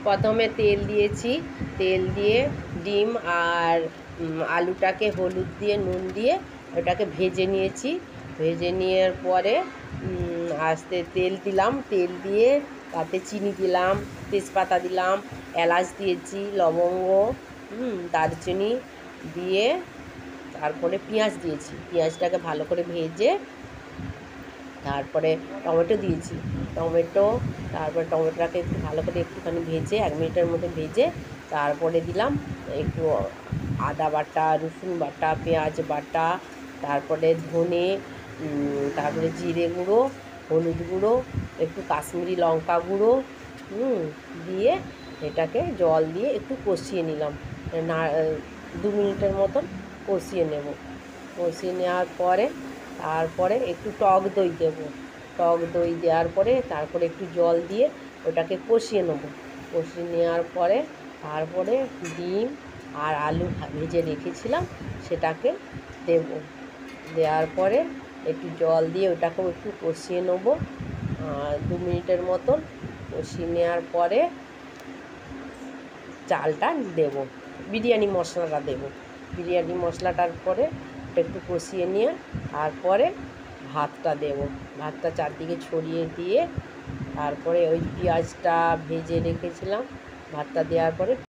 প্রথমে তেল দিয়েছি, তেল দিয়ে ডিম আর আলুটাকে হলুদ দিয়ে নুন দিয়ে ওটাকে ভেজে নিয়েছি। ভেজে নেওয়ার পরে আস্তে তেল দিলাম, তেল দিয়ে তাতে চিনি দিলাম, তেজপাতা দিলাম, এলাচ দিয়েছি, লবঙ্গ, দারচিনি দিয়ে তারপরে পেঁয়াজ দিয়েছি। পেঁয়াজটাকে ভালো করে ভেজে তারপরে টমেটো দিয়েছি। তারপরে টমেটোটাকে একটু ভালো করে একটুখানি ভেজে 1 মিনিটের মতো ভেজে তারপরে দিলাম একটু আদা বাটা, রসুন বাটা, পেঁয়াজ বাটা, তারপরে ধনে, তারপরে জিরে গুঁড়ো, হলুদ গুঁড়ো, একটু কাশ্মীরি লঙ্কা গুঁড়ো দিয়ে এটাকে জল দিয়ে একটু কষিয়ে নিলাম। 2 মিনিটের মতন কষিয়ে নেব। কষিয়ে নেওয়ার পরে তারপরে একটু টক দই দেবো। টক দই দেওয়ার পরে তারপরে একটু জল দিয়ে ওটাকে কষিয়ে নেব। কষিয়ে নেওয়ার পরে তারপরে ডিম আর আলু ভেজে রেখেছিলাম সেটাকে দেব। দেওয়ার পরে একটু জল দিয়ে ওটাকেও একটু কষিয়ে নেব 2 মিনিটের মতন। কষিয়ে নেওয়ার পরে চালটা দেব, বিরিয়ানি মশলাটা দেব। বিরিয়ানি মশলাটার পরে একটু কষিয়ে নিয়ে তারপরে ভাতটা দেব। ভাতটা চারদিকে ছড়িয়ে দিয়ে তারপরে ওই পেঁয়াজটা ভেজে রেখেছিলাম ভাতটা দেওয়ার পরে